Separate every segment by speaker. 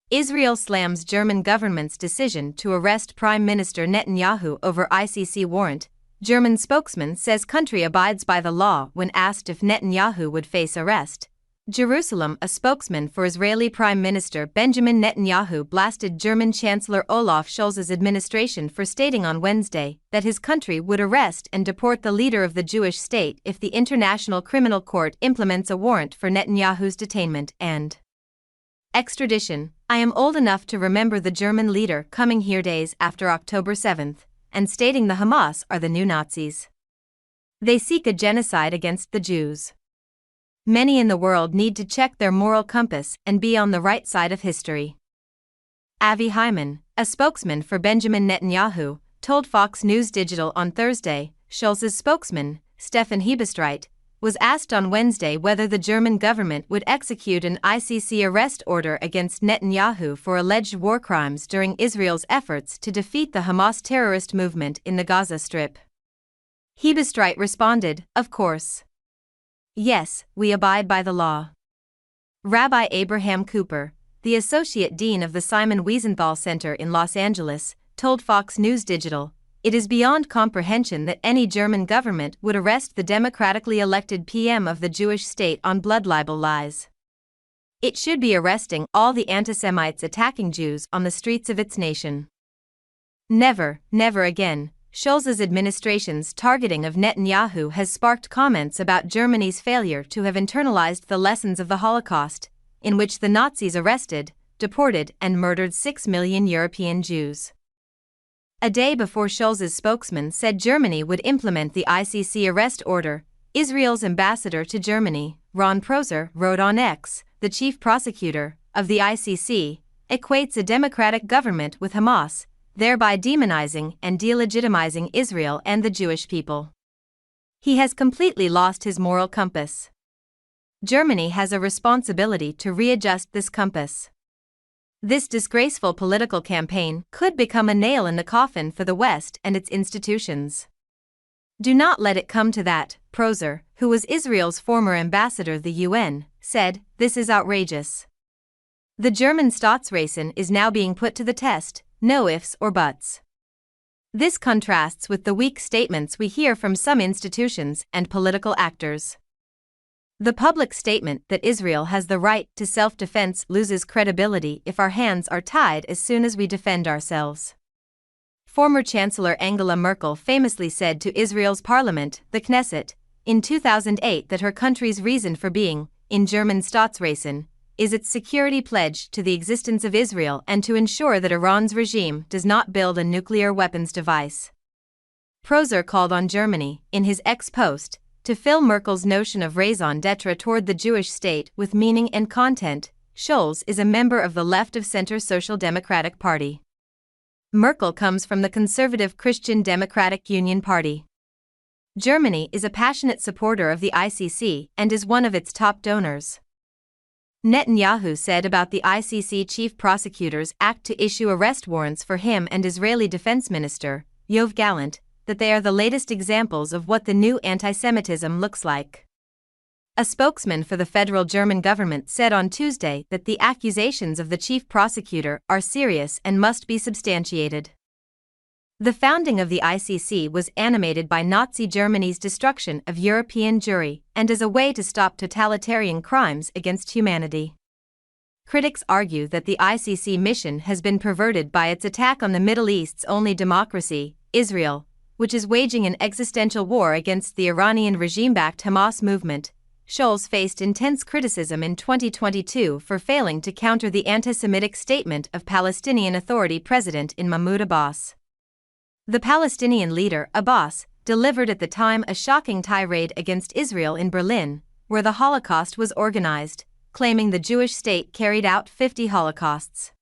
Speaker 1: Israel slams German government's decision to arrest Prime Minister Netanyahu over ICC warrant. German spokesman says country abides by the law when asked if Netanyahu would face arrest. Jerusalem. A spokesman for Israeli Prime Minister Benjamin Netanyahu blasted German Chancellor Olaf Scholz's administration for stating on Wednesday that his country would arrest and deport the leader of the Jewish state if the International Criminal Court implements a warrant for Netanyahu's detainment and extradition. I am old enough to remember the German leader coming here days after October 7th and stating the Hamas are the new Nazis. They seek a genocide against the Jews. Many in the world need to check their moral compass and be on the right side of history. Avi Hyman, a spokesman for Benjamin Netanyahu, told Fox News Digital on Thursday. Scholz's spokesman, Stefan Hebestreit, was asked on Wednesday whether the German government would execute an ICC arrest order against Netanyahu for alleged war crimes during Israel's efforts to defeat the Hamas terrorist movement in the Gaza Strip. Hebestreit responded, "Of course. Yes, we abide by the law." Rabbi Abraham Cooper, the associate dean of the Simon Wiesenthal Center in Los Angeles, told Fox News Digital, "It is beyond comprehension that any German government would arrest the democratically elected PM of the Jewish state on blood libel lies. It should be arresting all the anti-Semites attacking Jews on the streets of its nation. Never, never again." Scholz's administration's targeting of Netanyahu has sparked comments about Germany's failure to have internalized the lessons of the Holocaust, in which the Nazis arrested, deported, and murdered 6 million European Jews. A day before Scholz's spokesman said Germany would implement the ICC arrest order, Israel's ambassador to Germany, Ron Proser, wrote on X, "The chief prosecutor of the ICC equates a democratic government with Hamas, thereby demonizing and delegitimizing Israel and the Jewish people. He has completely lost his moral compass. Germany has a responsibility to readjust this compass. This disgraceful political campaign could become a nail in the coffin for the West and its institutions. Do not let it come to that," Proser, who was Israel's former ambassador to the UN, said. "This is outrageous. The German Staatsräson is now being put to the test, no ifs or buts." This contrasts with the weak statements we hear from some institutions and political actors. The public statement that Israel has the right to self-defense loses credibility if our hands are tied as soon as we defend ourselves. Former Chancellor Angela Merkel famously said to Israel's parliament, the Knesset, in 2008 that her country's reason for being, in German Staatsräson, is its security pledge to the existence of Israel and to ensure that Iran's regime does not build a nuclear weapons device. Proser called on Germany, in his ex-post, to fill Merkel's notion of raison d'etre toward the Jewish state with meaning and content. Scholz is a member of the left-of-center Social Democratic Party. Merkel comes from the conservative Christian Democratic Union Party. Germany is a passionate supporter of the ICC and is one of its top donors. Netanyahu said about the ICC chief prosecutor's act to issue arrest warrants for him and Israeli Defense Minister, Yoav Gallant, that they are the latest examples of what the new anti-Semitism looks like. A spokesman for the federal German government said on Tuesday that the accusations of the chief prosecutor are serious and must be substantiated. The founding of the ICC was animated by Nazi Germany's destruction of European Jewry and as a way to stop totalitarian crimes against humanity. Critics argue that the ICC mission has been perverted by its attack on the Middle East's only democracy, Israel, which is waging an existential war against the Iranian regime-backed Hamas movement. Scholz faced intense criticism in 2022 for failing to counter the anti-Semitic statement of Palestinian Authority President Mahmoud Abbas. The Palestinian leader, Abbas, delivered at the time a shocking tirade against Israel in Berlin, where the Holocaust was organized, claiming the Jewish state carried out 50 Holocausts.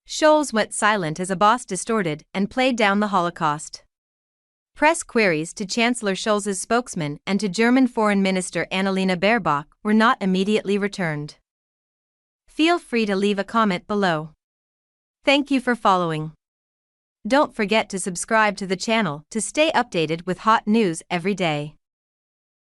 Speaker 1: Scholz went silent as Abbas distorted and played down the Holocaust. Press queries to Chancellor Scholz's spokesman and to German Foreign Minister Annalena Baerbock were not immediately returned. Feel free to leave a comment below. Thank you for following. Don't forget to subscribe to the channel to stay updated with hot news every day.